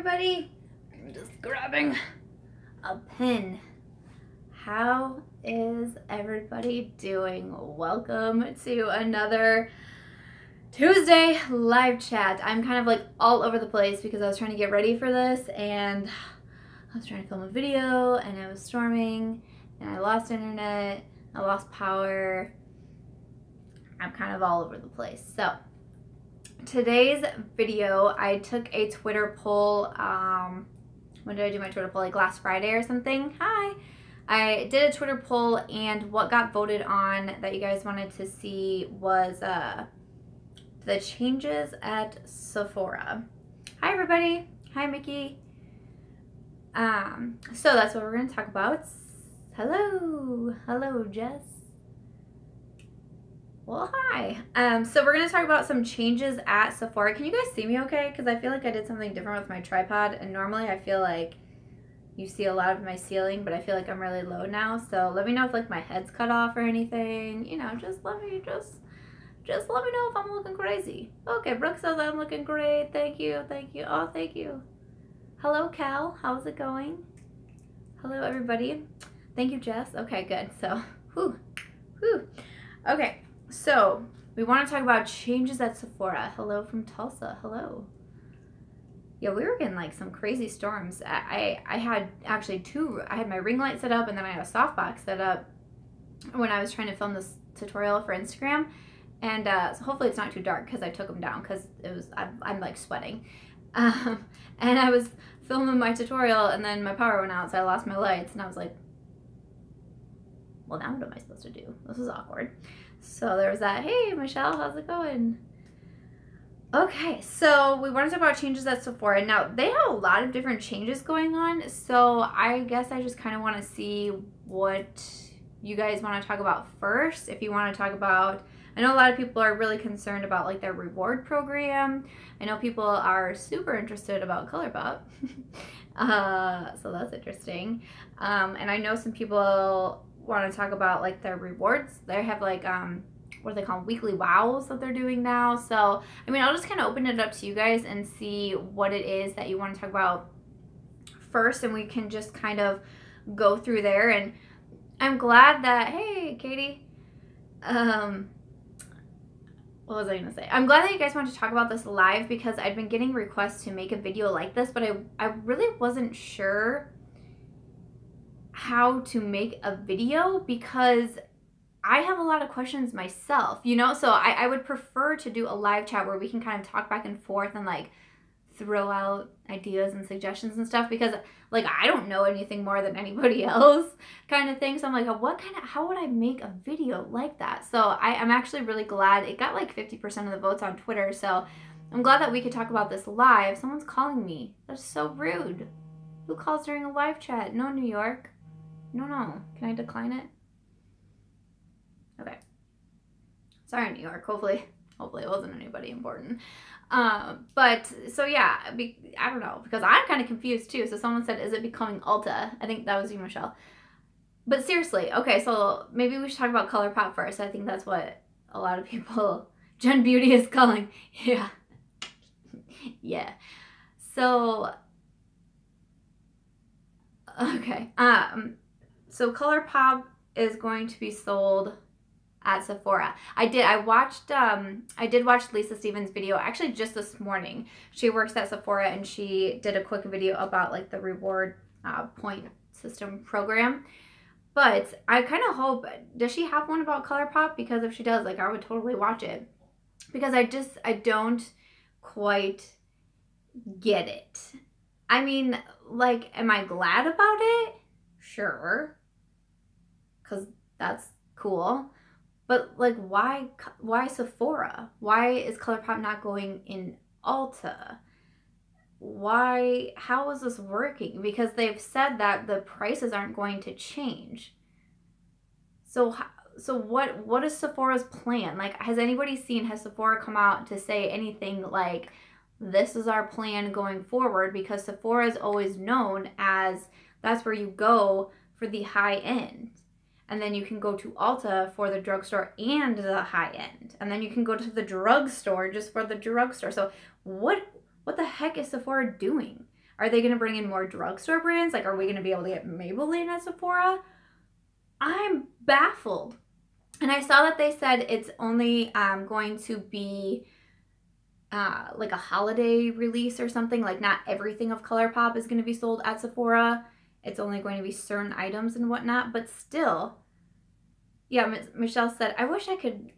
everybody. I'm just grabbing a pen. How is everybody doing? Welcome to another Tuesday live chat. I'm kind of like all over the place because I was trying to get ready for this and I was trying to film a video and it was storming and I lost internet, I lost power. I'm kind of all over the place. So today's video, I took a Twitter poll. When did I do my Twitter poll? Like last Friday or something. Hi. I did a Twitter poll and what got voted on that you guys wanted to see was the changes at Sephora. Hi everybody. Hi Mickey. So that's what we're going to talk about. Hello. Hello Jess. Well, hi. So we're going to talk about some changes at Sephora. Can you guys see me okay? Because I feel like I did something different with my tripod. And normally I feel like you see a lot of my ceiling, but I feel like I'm really low now. So let me know if like my head's cut off or anything. You know, just let me know if I'm looking crazy. Okay, Brooke says I'm looking great. Thank you. Thank you. Oh, thank you. Hello, Cal. How's it going? Hello, everybody. Thank you, Jess. Okay, good. So, whew. Okay. So, we want to talk about changes at Sephora. Hello from Tulsa. Hello. Yeah, we were getting like some crazy storms. I had actually I had my ring light set up and then I had a softbox set up when I was trying to film this tutorial for Instagram. And so hopefully it's not too dark because I took them down because it was, I'm like sweating. And I was filming my tutorial and then my power went out so I lost my lights and I was like, well, now what am I supposed to do? This is awkward. So there was that. Hey, Michelle, how's it going? Okay, so we want to talk about changes at Sephora. Now, they have a lot of different changes going on, so I guess I just kind of want to see what you guys want to talk about first. If you want to talk about, I know a lot of people are really concerned about like their reward program. I know people are super interested about ColourPop. So that's interesting. And I know some people want to talk about like their rewards. They have like what do they call them? Weekly wows that they're doing now. So I mean, I'll just kind of open it up to you guys and see what it is that you want to talk about first, and we can just kind of go through there. And I'm glad that, hey Katie, what was I gonna say? I'm glad that you guys want to talk about this live because I've been getting requests to make a video like this, but I really wasn't sure how to make a video because I have a lot of questions myself, you know? So I would prefer to do a live chat where we can kind of talk back and forth and like throw out ideas and suggestions and stuff because like I don't know anything more than anybody else kind of thing. So I'm like, how would I make a video like that? So I'm actually really glad it got like 50% of the votes on Twitter. So I'm glad that we could talk about this live. Someone's calling me. That's so rude. Who calls during a live chat? No, New York. No. Can I decline it? Okay. Sorry, New York. Hopefully it wasn't anybody important. But so yeah, I don't know because I'm kind of confused too. So someone said, is it becoming Ulta? I think that was you, Michelle. But seriously, okay, so maybe we should talk about ColourPop first. I think that's what a lot of people, Gen Beauty is calling. Yeah. Yeah. So, okay. So ColourPop is going to be sold at Sephora. I did watch Lisa Stevens' video actually just this morning. She works at Sephora and she did a quick video about like the reward point system program. But I kind of hope, does she have one about ColourPop? Because if she does, like I would totally watch it. Because I don't quite get it. I mean, like, am I glad about it? Sure. Because that's cool. But like, why Sephora? Why is ColourPop not going in Ulta? How is this working? Because they've said that the prices aren't going to change. So what is Sephora's plan? Like, has Sephora come out to say anything like, this is our plan going forward? Because Sephora is always known as, that's where you go for the high end. And then you can go to Ulta for the drugstore and the high end. And then you can go to the drugstore just for the drugstore. So what the heck is Sephora doing? Are they going to bring in more drugstore brands? Like, are we going to be able to get Maybelline at Sephora? I'm baffled. And I saw that they said it's only going to be like a holiday release or something. Like, not everything of ColourPop is going to be sold at Sephora. It's only going to be certain items and whatnot. But still, yeah, Michelle said, I wish I could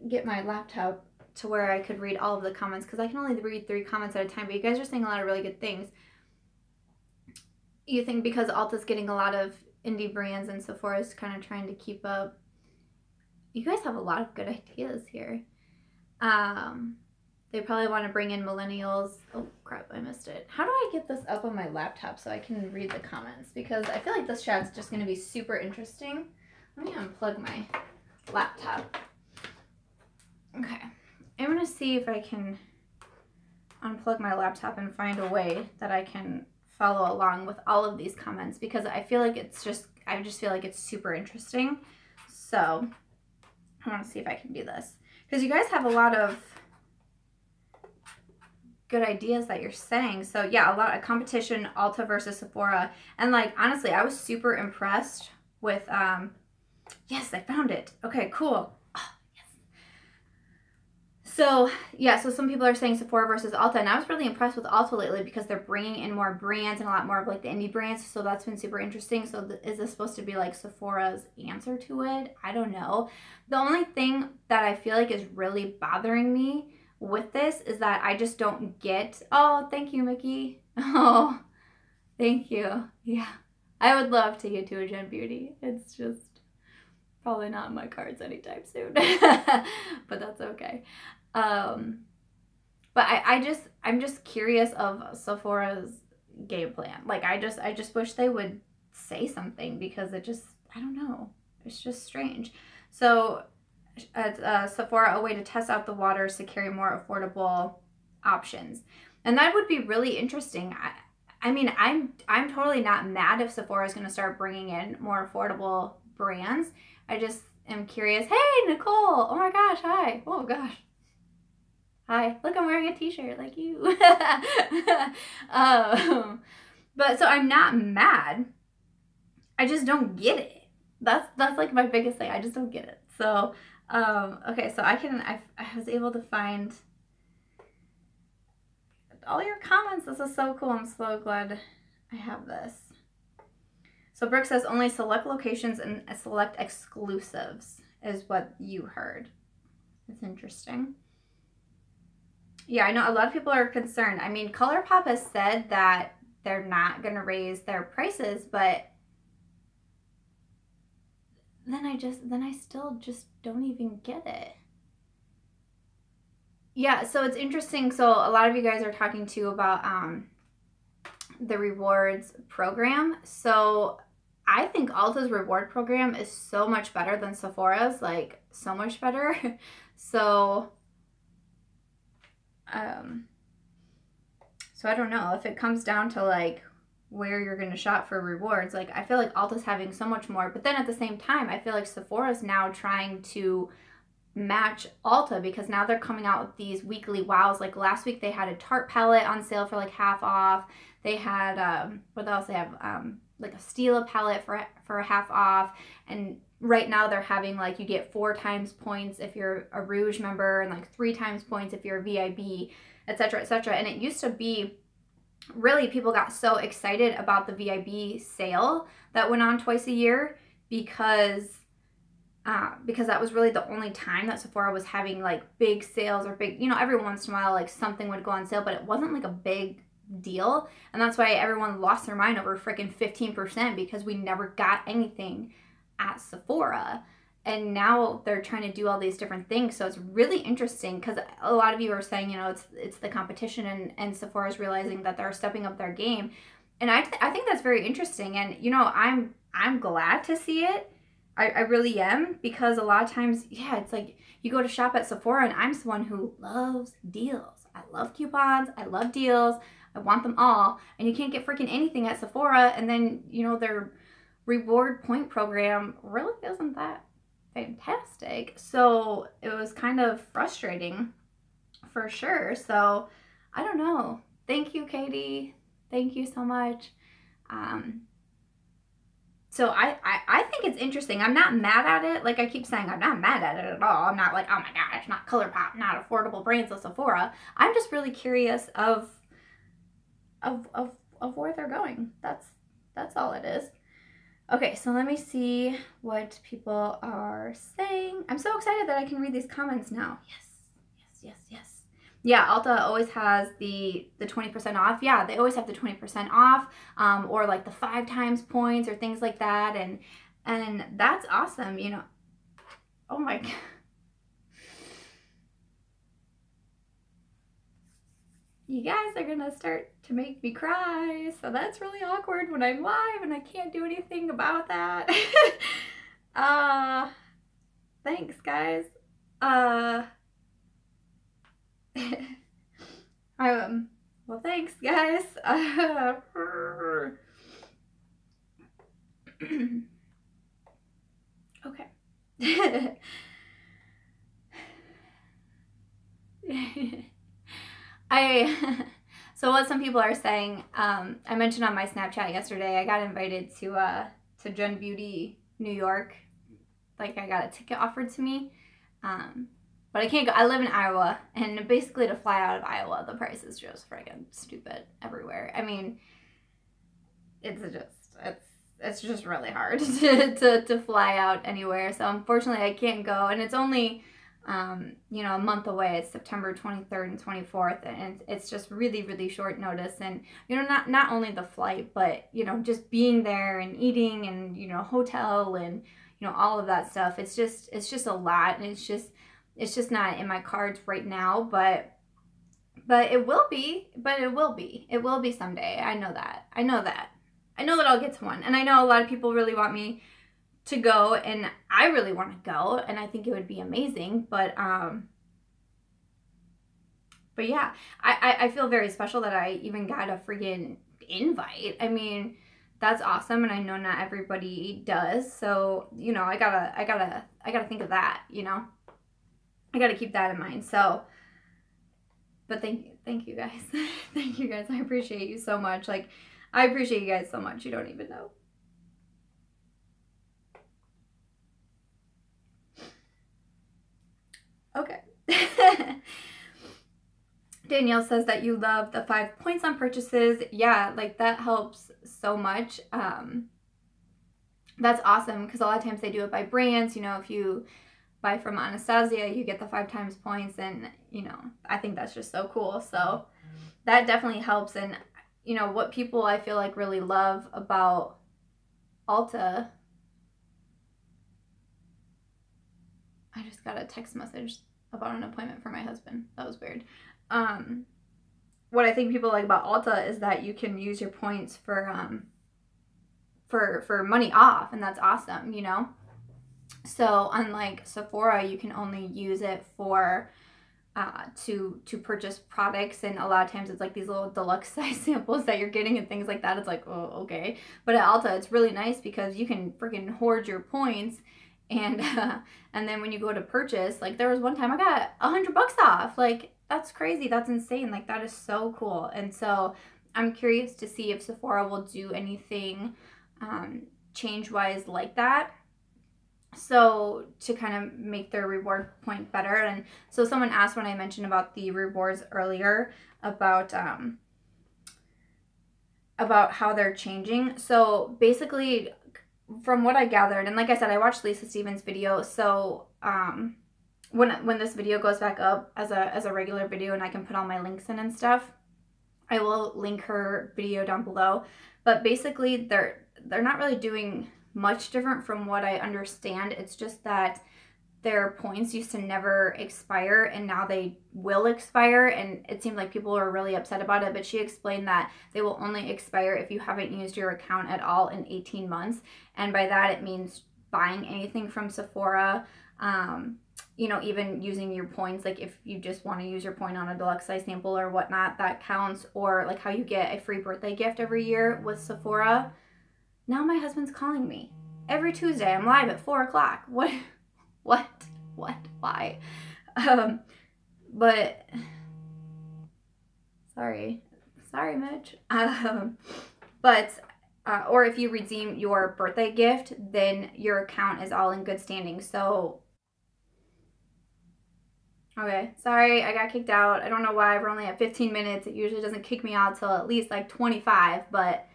get my laptop to where I could read all of the comments, because I can only read 3 comments at a time. But you guys are saying a lot of really good things. You think because Ulta's getting a lot of indie brands and Sephora's kind of trying to keep up. You guys have a lot of good ideas here. They probably want to bring in millennials. Oh crap, I missed it. How do I get this up on my laptop so I can read the comments? Because I feel like this chat's just going to be super interesting. Let me unplug my laptop. Okay. I'm going to see if I can unplug my laptop and find a way that I can follow along with all of these comments, because I feel like I just feel like it's super interesting. So I want to see if I can do this, because you guys have a lot of good ideas that you're saying. So yeah, a lot of competition, Ulta versus Sephora. And like, honestly, I was super impressed with, yes, I found it. Okay, cool. Oh, yes. So yeah, so some people are saying Sephora versus Ulta, and I was really impressed with Ulta lately because they're bringing in more brands and a lot more of like the indie brands. So that's been super interesting. So is this supposed to be like Sephora's answer to it? I don't know. The only thing that I feel like is really bothering me with this is that I just don't get, oh, thank you, Mickey. Oh, thank you. Yeah, I would love to get to a Gen Beauty. It's just probably not in my cards anytime soon, but that's okay. But I'm just curious of Sephora's game plan. Like, I just wish they would say something, because it just, I don't know. It's just strange. So at Sephora, a way to test out the waters to carry more affordable options. And that would be really interesting. I mean, I'm totally not mad if Sephora is going to start bringing in more affordable brands. I just am curious. Hey, Nicole. Oh my gosh. Hi. Oh gosh. Hi. Look, I'm wearing a t-shirt like you. But so I'm not mad. I just don't get it. That's like my biggest thing. I just don't get it. So okay, so I was able to find all your comments. This is so cool. I'm so glad I have this. So Brooke says only select locations and select exclusives is what you heard. It's interesting. Yeah, I know a lot of people are concerned. I mean, ColourPop has said that they're not going to raise their prices, but then I still just don't even get it. Yeah, so it's interesting. So a lot of you guys are talking too about the rewards program. So I think Ulta's reward program is so much better than Sephora's, like so much better. So so I don't know if it comes down to like where you're going to shop for rewards. Like, I feel like Ulta's having so much more, but then at the same time, I feel like Sephora's now trying to match Ulta, because now they're coming out with these weekly wows. Like last week they had a Tarte palette on sale for like half off. They had what else? They have like a Stila palette for half off. And right now they're having like, you get 4 times points if you're a Rouge member, and like 3 times points if you're a VIB, etc., etc. And it used to be, really, people got so excited about the VIB sale that went on twice a year, because that was really the only time that Sephora was having like big sales, or big, you know, every once in a while like something would go on sale, but it wasn't like a big deal. And that's why everyone lost their mind over freaking 15%, because we never got anything at Sephora. And now they're trying to do all these different things. So it's really interesting, because a lot of you are saying, you know, it's the competition, and Sephora's realizing that they're stepping up their game. And I think that's very interesting. And, you know, I'm glad to see it. I really am, because a lot of times, yeah, it's like you go to shop at Sephora, and I'm someone who loves deals. I love coupons. I love deals. I want them all. And you can't get freaking anything at Sephora. And then, you know, their reward point program really isn't that fantastic. So it was kind of frustrating for sure. So I don't know. Thank you, Katie. Thank you so much. So I think it's interesting. I'm not mad at it. Like I keep saying, I'm not mad at it at all. I'm not like, oh my gosh, not ColourPop, not affordable brands of Sephora. I'm just really curious of where they're going. That's all it is. Okay, so let me see what people are saying. I'm so excited that I can read these comments now. Yes. Yeah, Ulta always has the 20% off. Yeah, they always have the 20% off, or like the 5 times points or things like that, and that's awesome, you know. Oh my God. You guys are gonna start to make me cry, so that's really awkward when I'm live and I can't do anything about that. Thanks guys. Well, thanks guys. Okay. So what some people are saying, I mentioned on my Snapchat yesterday, I got invited to Gen Beauty New York. Like I got a ticket offered to me, but I can't go. I live in Iowa, and basically to fly out of Iowa, the price is just friggin' stupid everywhere. I mean, it's just really hard to fly out anywhere. So unfortunately, I can't go, and it's only you know, a month away. It's September 23rd and 24th, and it's just really, really short notice. And, you know, not only the flight, but, you know, just being there and eating and, you know, hotel and, you know, all of that stuff. It's just a lot, and it's just not in my cards right now, but it will be, it will be someday. I know that I'll get to one. And I know a lot of people really want me to go, and I really want to go, and I think it would be amazing, but yeah, I feel very special that I even got a friggin' invite. I mean, that's awesome, and I know not everybody does, so, you know, I gotta think of that, you know, I gotta keep that in mind. So, but thank you guys. Thank you guys. I appreciate you so much. Like, I appreciate you guys so much. You don't even know. Okay. Danielle says that you love the 5 points on purchases. Yeah, like that helps so much. That's awesome, because a lot of times they do it by brands. You know, if you buy from Anastasia, you get the 5 times points, and, you know, I think that's just so cool. So that definitely helps. And, you know, what people I feel like really love about Ulta, I just got a text message about an appointment for my husband. That was weird. What I think people like about Ulta is that you can use your points for money off, and that's awesome, you know? So unlike Sephora, you can only use it for to purchase products, and a lot of times it's like these little deluxe size samples that you're getting and things like that. It's like, oh, okay. But at Ulta, it's really nice because you can freaking hoard your points, and then when you go to purchase, like there was one time I got $100 off. Like, that's crazy. That's insane. Like, that is so cool. And so I'm curious to see if Sephora will do anything change-wise like that, so to kind of make their reward point better. And so someone asked when I mentioned about the rewards earlier about how they're changing. So basically, from what I gathered, and like I said, I watched Lisa Stevens' video, so when this video goes back up as a regular video, and I can put all my links in and stuff, I will link her video down below. But basically, they're not really doing much different from what I understand. It's just that their points used to never expire, and now they will expire, and it seemed like people were really upset about it. But she explained that they will only expire if you haven't used your account at all in 18 months. And by that, it means buying anything from Sephora, you know, even using your points, like if you just want to use your point on a deluxe size sample or whatnot, that counts. Or like how you get a free birthday gift every year with Sephora. Now my husband's calling me every Tuesday. I'm live at 4 o'clock. What, why? But sorry, Sorry, Mitch. But or if you redeem your birthday gift, then your account is all in good standing. So, okay, sorry, I got kicked out. I don't know why. We're only at 15 minutes. It usually doesn't kick me out till at least like 25, but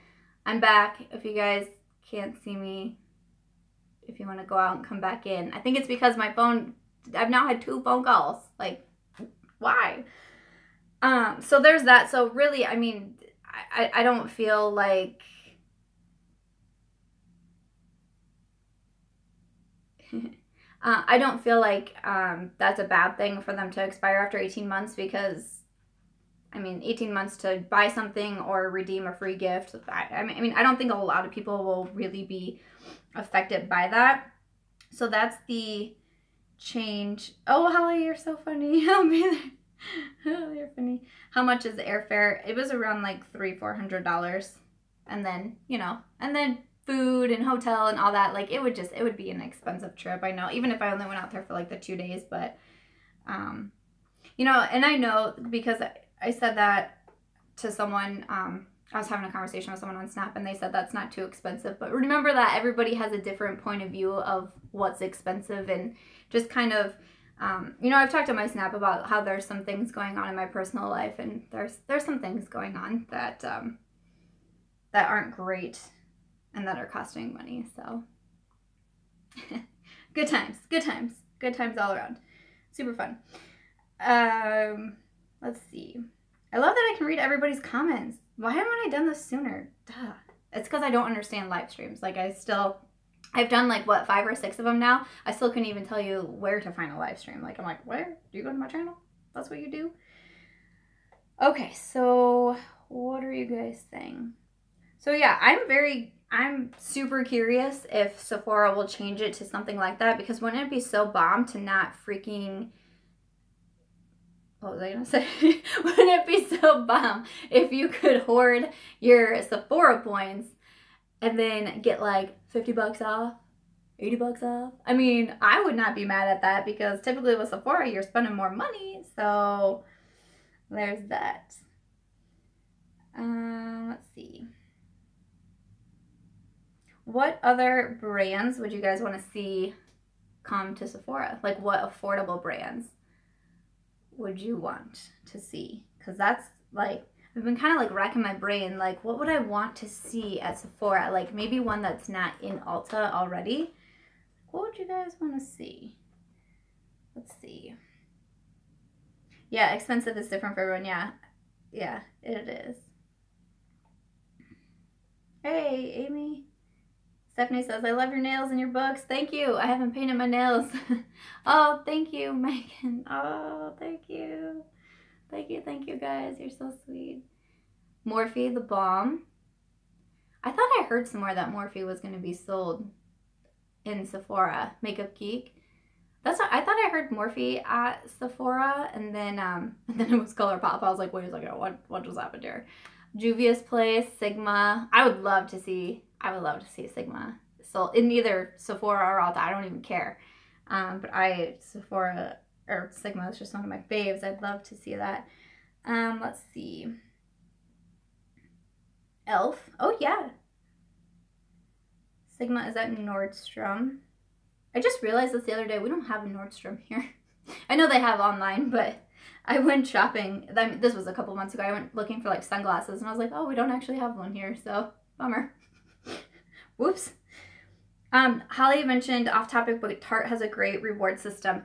I'm back. If you guys can't see me, if you want to go out and come back in. I think it's because my phone, I've now had 2 phone calls. Like, why? So there's that. So really, I mean, I don't feel like I don't feel like that's a bad thing for them to expire after 18 months because, I mean, 18 months to buy something or redeem a free gift. I mean, I don't think a lot of people will really be affected by that. So that's the change. Oh, Holly, you're so funny. I'll be there. Oh, you're funny. How much is the airfare? It was around like $300-400. And then, you know, and then food and hotel and all that. Like, it would be an expensive trip. I know, even if I only went out there for like the 2 days, but, you know, and I know because I said that to someone, I was having a conversation with someone on Snap and they said that's not too expensive. But remember that everybody has a different point of view of what's expensive and just kind of, you know, I've talked to my Snap about how there's some things going on in my personal life and there's some things going on that, that aren't great and that are costing money. So good times all around. Super fun. Let's see. I love that I can read everybody's comments. Why haven't I done this sooner? Duh. It's because I don't understand live streams. Like, I've done like, what, 5 or 6 of them now. I still couldn't even tell you where to find a live stream. Like, I'm like, where? Do you go to my channel? That's what you do? Okay, so what are you guys saying? So yeah, I'm super curious if Sephora will change it to something like that, because wouldn't it be so bomb to not freaking, what was I gonna say? Wouldn't it be so bomb if you could hoard your Sephora points and then get like 50 bucks off, 80 bucks off? I mean, I would not be mad at that because typically with Sephora, you're spending more money. So there's that. Let's see. What other brands would you guys want to see come to Sephora? Like, what affordable brands would you want to see? Because that's like, I've been kind of like racking my brain, like, what would I want to see at Sephora? Like, maybe one that's not in Ulta already. What would you guys want to see? Let's see. Yeah, expensive is different for everyone. Yeah, it is. Hey, Amy. Stephanie says, I love your nails and your books. Thank you. I haven't painted my nails. Oh, thank you, Megan. Oh, thank you. Thank you, guys. You're so sweet. Morphe, the bomb. I thought I heard somewhere that Morphe was going to be sold in Sephora. Makeup Geek. That's what I thought. I heard Morphe at Sephora, and then it was ColourPop. I was like, wait a second, what just happened here? Juvia's Place, Sigma. I would love to see Sigma. So in either Sephora or Ulta, I don't even care. But Sephora or Sigma is just one of my faves. I'd love to see that. Let's see. Elf. Oh yeah. Sigma is at Nordstrom. I just realized this the other day. We don't have a Nordstrom here. I know they have online, but I went shopping. I mean, this was a couple months ago. I went looking for like sunglasses, and I was like, oh, we don't actually have one here. So bummer. Whoops. Holly mentioned off topic, but Tarte has a great reward system.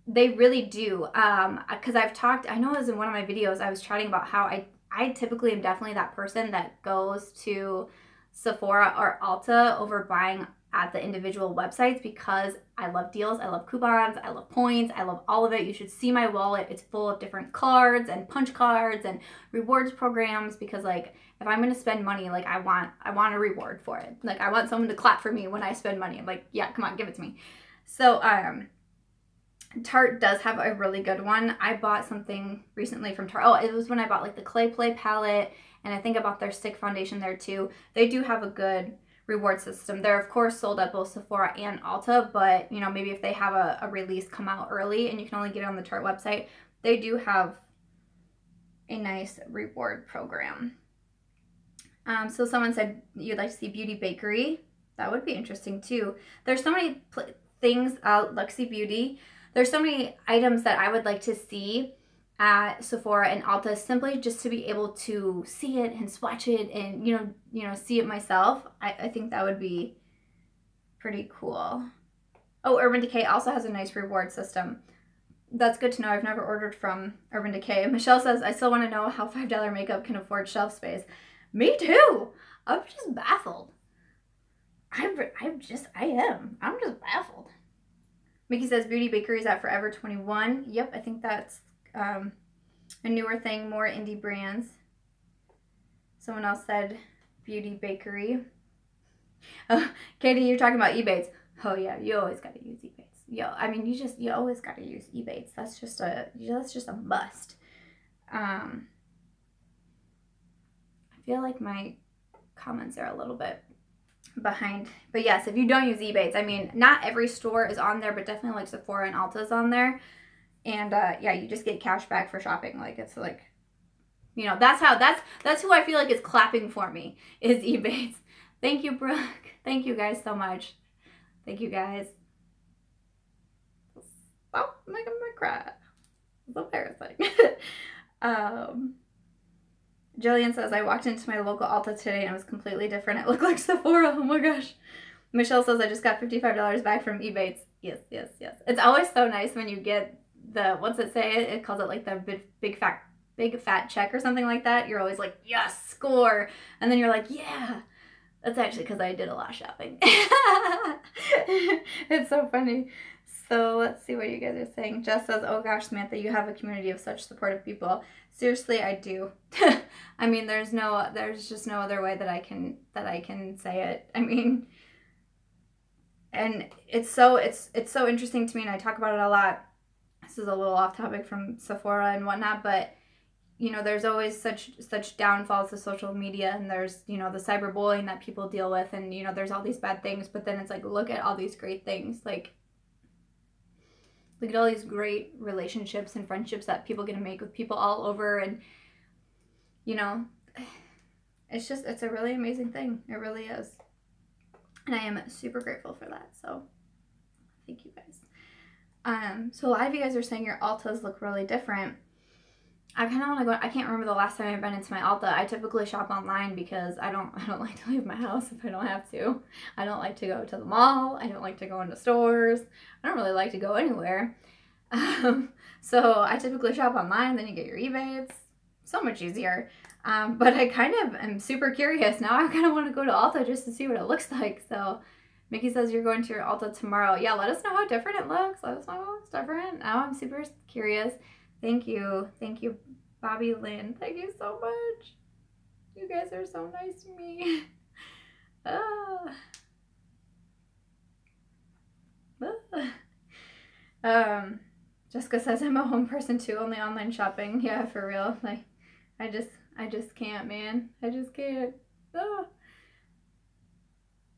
They really do. Because I know it was in one of my videos, I was chatting about how I typically am definitely that person that goes to Sephora or Ulta over buying at the individual websites because I love deals, I love coupons, I love points, I love all of it. You should see my wallet. It's full of different cards and punch cards and rewards programs because, like, if I'm gonna spend money, like, I want a reward for it. Like, I want someone to clap for me when I spend money. I'm like, yeah, come on, give it to me. So Tarte does have a really good one. I bought something recently from Tarte. Oh, it was when I bought like the Clay Play palette, and I think I bought their stick foundation there too. They do have a good reward system. They're of course sold at both Sephora and Ulta, but you know, maybe if they have a release come out early and you can only get it on the Tarte website, they do have a nice reward program. So someone said you'd like to see Beauty Bakery. That would be interesting too. There's so many things, Luxie Beauty. There's so many items that I would like to see at Sephora and Ulta, simply just to be able to see it and swatch it and see it myself. I think that would be pretty cool. Oh, Urban Decay also has a nice reward system. That's good to know. I've never ordered from Urban Decay. Michelle says, I still want to know how $5 makeup can afford shelf space. Me too. I'm just baffled. I'm just baffled. Mickey says Beauty Bakery is at Forever 21. Yep, I think that's a newer thing, more indie brands. Someone else said Beauty Bakery. Oh, Katie, you're talking about Ebates. Oh yeah, you always gotta use Ebates. Yo, I mean, you always gotta use Ebates. That's just a must. I feel like my comments are a little bit behind, but yes, if you don't use Ebates, I mean, not every store is on there, but definitely like Sephora and Ulta is on there, and yeah, you just get cash back for shopping. Like, it's like, that's who I feel like is clapping for me, is Ebates. Thank you, Brooke. Thank you guys so much. Thank you guys. Stop making me cry. It's embarrassing. Jillian says, I walked into my local Ulta today and it was completely different. It looked like Sephora. Oh my gosh. Michelle says, I just got $55 back from Ebates. Yes, yes, yes. It's always so nice when you get the, what's it say? It calls it like the big fat check or something like that. You're always like, yes, score. And then you're like, yeah. That's actually because I did a lot of shopping. It's so funny. So let's see what you guys are saying. Jess says, oh gosh, Samantha, you have a community of such supportive people. Seriously, I do. I mean, there's just no other way that I can say it. I mean, and it's so interesting to me, and I talk about it a lot. This is a little off topic from Sephora and whatnot, but there's always such downfalls to social media, and there's, the cyberbullying that people deal with, and, there's all these bad things, but then it's like, look at all these great things. Like, look at all these great relationships and friendships that people get to make with people all over, and, it's a really amazing thing. It really is. And I am super grateful for that, so thank you guys. So a lot of you guys are saying your Ultas look really different. I kind of want to go. I can't remember the last time I've been into my Ulta. I typically shop online because I don't like to leave my house if I don't have to. I don't like to go to the mall. I don't like to go into stores. I don't really like to go anywhere. So I typically shop online. Then you get your Ebates. So much easier. But I kind of am super curious now. I kind of want to go to Ulta just to see what it looks like. So Mickey says you're going to your Ulta tomorrow. Yeah, let us know how different it looks. Let us know how it's different. Now I'm super curious. Thank you, Bobby Lynn. Thank you so much. You guys are so nice to me. Jessica says I'm a home person too, only online shopping. Yeah, for real. Like, I just can't, man. I just can't.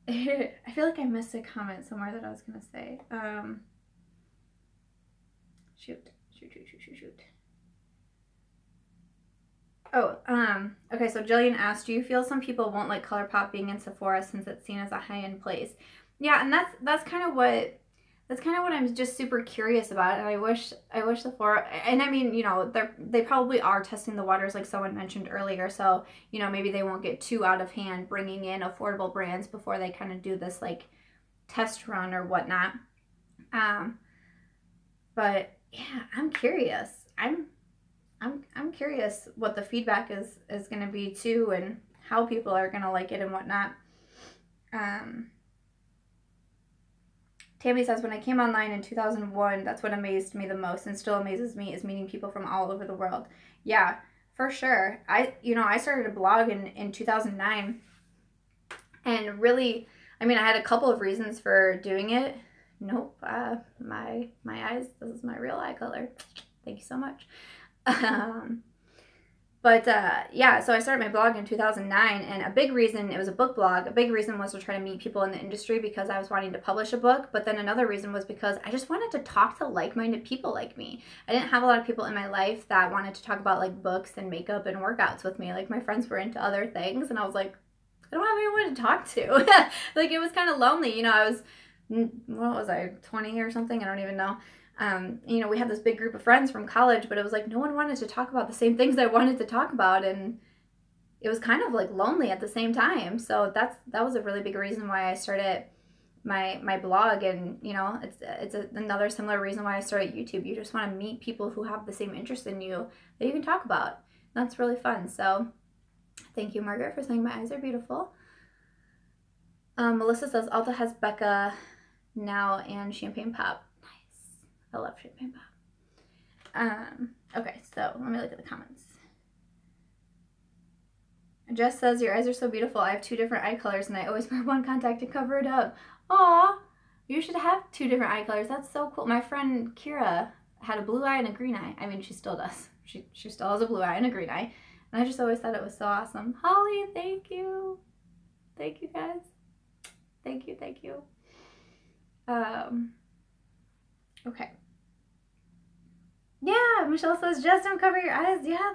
I feel like I missed a comment somewhere that I was gonna say. Shoot. Oh, okay, so Jillian asked, do you feel some people won't like ColourPop being in Sephora since it's seen as a high-end place? Yeah, and that's kind of what I'm just super curious about, and I wish Sephora, and I mean, they probably are testing the waters like someone mentioned earlier, so, maybe they won't get too out of hand bringing in affordable brands before they kind of do this like test run or whatnot. But yeah, I'm curious. I'm curious what the feedback is going to be too, and how people are going to like it and whatnot. Tammy says, when I came online in 2001, that's what amazed me the most and still amazes me is meeting people from all over the world. Yeah, for sure. I started a blog in 2009, and really, I mean, I had a couple of reasons for doing it. Nope, my eyes, this is my real eye color. Thank you so much. But yeah, so I started my blog in 2009, and a big reason, it was a book blog, a big reason was to try to meet people in the industry because I was wanting to publish a book, but then another reason was because I just wanted to talk to like-minded people like me. I didn't have a lot of people in my life that wanted to talk about like books and makeup and workouts with me. Like my friends were into other things, and I was like, I don't have anyone to talk to. Like it was kind of lonely, you know. I was, what was I, 20 or something? I don't even know. You know, we had this big group of friends from college, but it was like no one wanted to talk about the same things I wanted to talk about, and it was kind of like lonely at the same time. So that was a really big reason why I started my blog, and you know, it's another similar reason why I started YouTube. You just want to meet people who have the same interest in you that you can talk about. That's really fun. So thank you, Margaret, for saying my eyes are beautiful. Melissa says Ulta has Becca now and Champagne Pop. I love Champagne Pop. Okay, so let me look at the comments. Jess says, your eyes are so beautiful. I have 2 different eye colors and I always wear one contact to cover it up. Aw, you should have 2 different eye colors. That's so cool. My friend Kira had a blue eye and a green eye. I mean, she still does. She still has a blue eye and a green eye. And I just always thought it was so awesome. Holly, thank you. Thank you, guys. Thank you, thank you. Okay. Yeah, Michelle says, just don't cover your eyes. Yeah,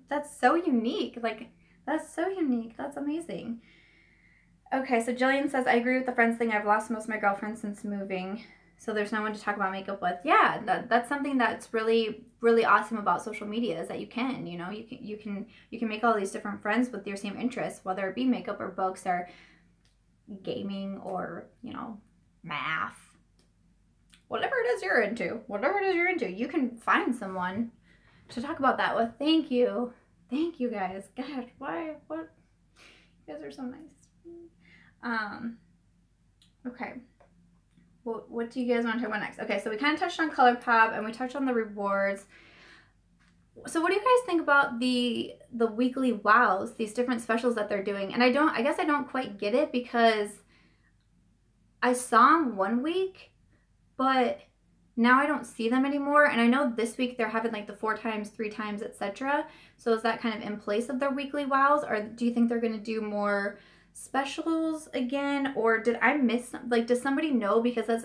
that's so unique. Like, that's so unique. That's amazing. Okay, so Jillian says, I agree with the friends thing. I've lost most of my girlfriends since moving, so there's no one to talk about makeup with. Yeah, that's something that's really, really awesome about social media is that you can, you know, you can make all these different friends with your same interests, whether it be makeup or books or gaming or, you know, math. Whatever it is you're into, you can find someone to talk about that with. Thank you guys. Gosh, what? You guys are so nice. Okay. What do you guys want to talk about next? Okay, so we kind of touched on ColourPop and we touched on the rewards. So what do you guys think about the weekly wows, these different specials that they're doing? And I guess I don't quite get it because I saw them one week, but now I don't see them anymore. And I know this week they're having like the 4 times, 3 times, etc. So is that kind of in place of their weekly wows, or do you think they're going to do more specials again? Or did I miss, like, does somebody know? Because that's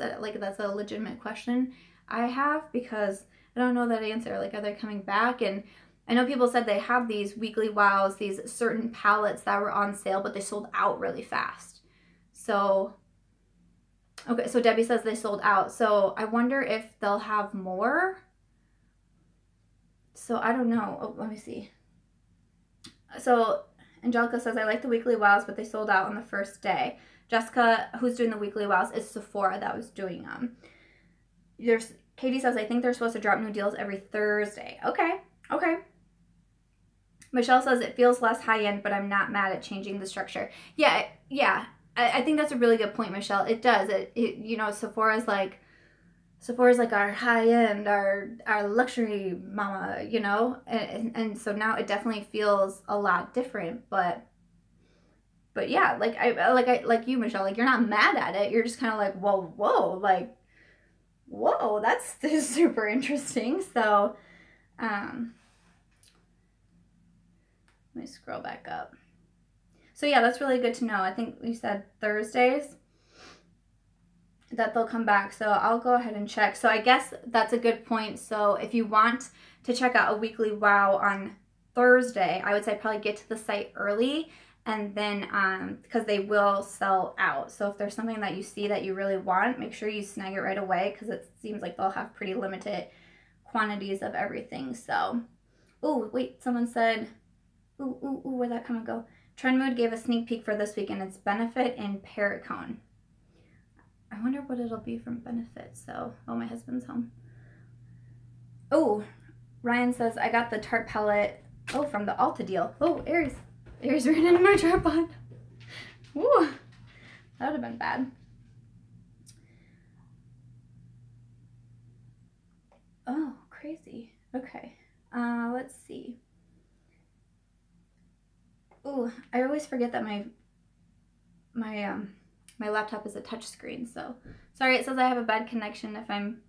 a legitimate question I have, because I don't know that answer. Like, are they coming back? And I know people said they have these weekly wows, these certain palettes that were on sale, but they sold out really fast. So okay, so Debbie says they sold out. So I wonder if they'll have more. So I don't know. Oh, let me see. So Angelica says, I like the weekly wows, but they sold out on the first day. Jessica, who's doing the weekly wows, is Sephora that was doing them. Katie says, I think they're supposed to drop new deals every Thursday. Okay, okay. Michelle says, it feels less high-end, but I'm not mad at changing the structure. Yeah. I think that's a really good point, Michelle. It does. It you know, Sephora's like our high-end, our luxury mama, you know? And so now it definitely feels a lot different, but yeah, like you, Michelle, like you're not mad at it. You're just kind of like, whoa, that's super interesting. So let me scroll back up. So yeah, that's really good to know. I think we said Thursdays that they'll come back. So I'll go ahead and check. So I guess that's a good point. So if you want to check out a weekly wow on Thursday, I would say probably get to the site early, and then because they will sell out. So if there's something that you see that you really want, make sure you snag it right away, because it seems like they'll have pretty limited quantities of everything. So, oh wait, someone said, ooh, where'd that come and go? Trendmood gave a sneak peek for this week, and it's Benefit and Perricone. I wonder what it'll be from Benefit. So, oh, my husband's home. Oh, Ryan says, I got the Tarte palette, from the Ulta deal. Oh, Aries ran into my tripod. Ooh, that would have been bad. Oh, crazy. Okay, let's see. Ooh, I always forget that my laptop is a touch screen, so sorry, it says I have a bad connection if I'm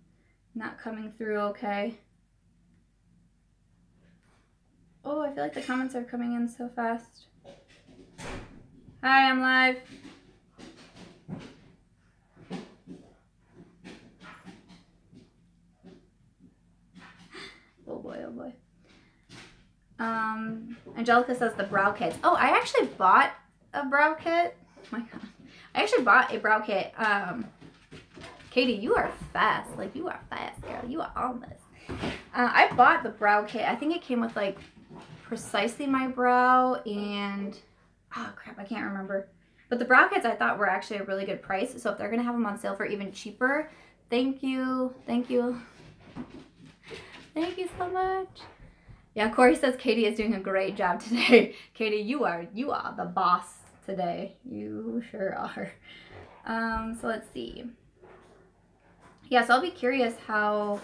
not coming through okay. Oh, I feel like the comments are coming in so fast. Hi, I'm live. Oh boy, oh boy. Angelica says the brow kits. Oh, I actually bought a brow kit. Oh my god. I actually bought a brow kit. Katie, you are fast. Like, you are fast, girl. You are on this. I bought the brow kit. I think it came with, like, Precisely My Brow and... oh, crap. I can't remember. But the brow kits I thought were actually a really good price. So if they're going to have them on sale for even cheaper, thank you. Thank you. Thank you so much. Yeah, Corey says Katie is doing a great job today. Katie, you are the boss today. You sure are. So let's see. Yeah, so I'll be curious how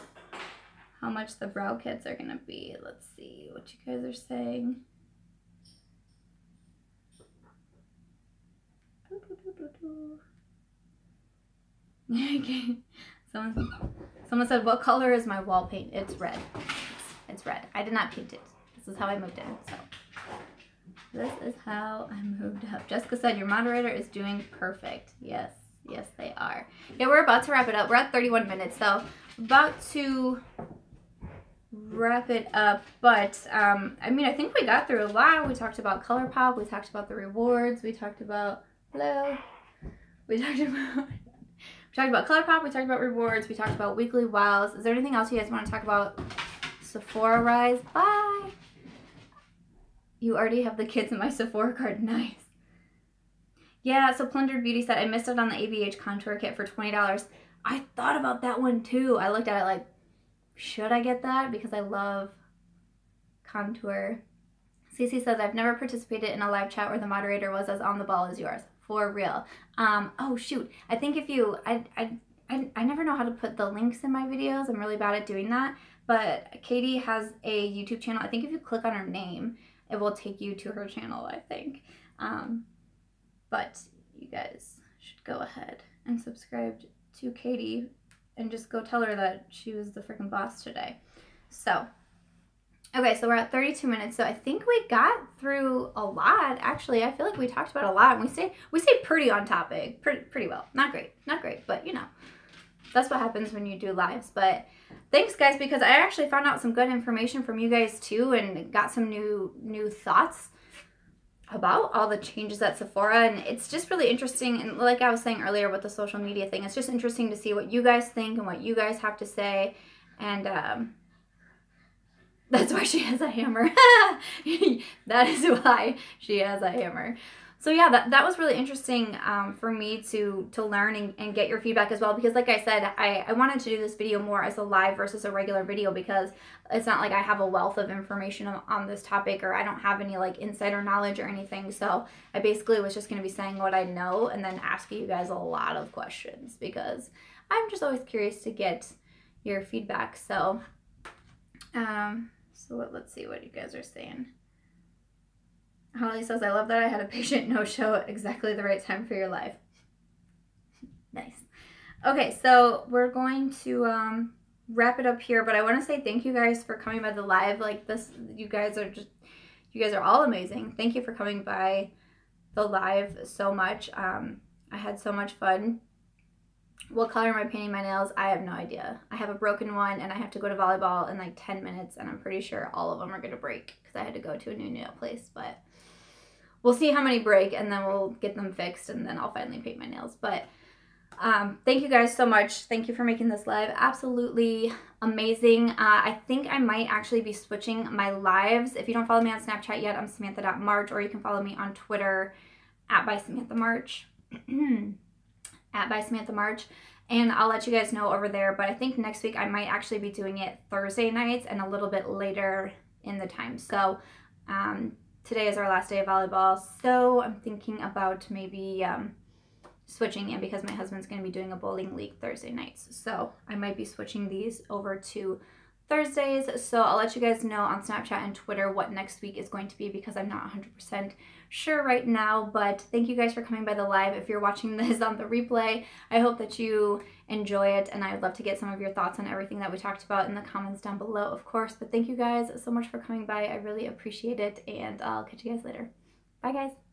much the brow kits are gonna be. Let's see what you guys are saying. Okay. Someone said, what color is my wall paint? It's red. It's red. I did not paint it. This is how I moved in. So this is how I moved up. Jessica said, your moderator is doing perfect. Yes. Yes, they are. Yeah, we're about to wrap it up. We're at 31 minutes, so about to wrap it up. But, I mean, I think we got through a lot. We talked about ColourPop. We talked about the rewards. We talked about, hello. We talked about ColourPop. We talked about rewards. We talked about weekly wows. Is there anything else you guys want to talk about? Sephora Rise. Bye. You already have the kids in my Sephora card. Nice. Yeah, so Plundered Beauty said, I missed it on the ABH contour kit for $20. I thought about that one too. I looked at it like, should I get that? Because I love contour. Cece says, I've never participated in a live chat where the moderator was as on the ball as yours. For real. Oh shoot. I think if you, I never know how to put the links in my videos. I'm really bad at doing that. But Katie has a YouTube channel. I think if you click on her name, it will take you to her channel, I think. But you guys should go ahead and subscribe to Katie and just go tell her that she was the freaking boss today. So, okay, so we're at 32 minutes. So I think we got through a lot. Actually, I feel like we talked about a lot. And we stayed pretty on topic, pretty well. Not great, but you know, that's what happens when you do lives. But thanks, guys, because I actually found out some good information from you guys too, and got some new thoughts about all the changes at Sephora. And it's just really interesting. And like I was saying earlier with the social media thing, it's just interesting to see what you guys think and what you guys have to say. And that's why she has a hammer. That is why she has a hammer. So yeah, that was really interesting for me to learn and get your feedback as well, because like I said, I wanted to do this video more as a live versus a regular video, because it's not like I have a wealth of information on this topic, or I don't have any like insider knowledge or anything. So I basically was just going to be saying what I know and then asking you guys a lot of questions, because I'm just always curious to get your feedback. So, let's see what you guys are saying. Holly says, I love that I had a patient no-show at exactly the right time for your live. Nice. Okay, so we're going to wrap it up here, but I want to say thank you guys for coming by the live. Like this, you guys are all amazing. Thank you for coming by the live so much. I had so much fun. What color am I painting my nails? I have no idea. I have a broken one, and I have to go to volleyball in like 10 minutes, and I'm pretty sure all of them are going to break because I had to go to a new nail place, but we'll see how many break, and then we'll get them fixed, and then I'll finally paint my nails. But thank you guys so much. Thank you for making this live absolutely amazing. I think I might actually be switching my lives. If you don't follow me on Snapchat yet, I'm Samantha.March, or you can follow me on Twitter @bySamanthaMarch. @bySamanthaMarch, and I'll let you guys know over there. But I think next week I might actually be doing it Thursday nights and a little bit later in the time. So today is our last day of volleyball, so I'm thinking about maybe switching in, because my husband's going to be doing a bowling league Thursday nights. So I might be switching these over to Thursdays. So I'll let you guys know on Snapchat and Twitter what next week is going to be because I'm not 100% sure right now. But thank you guys for coming by the live. If you're watching this on the replay, I hope that you enjoy it, and I would love to get some of your thoughts on everything that we talked about in the comments down below, of course. But thank you guys so much for coming by. I really appreciate it, and I'll catch you guys later. Bye, guys.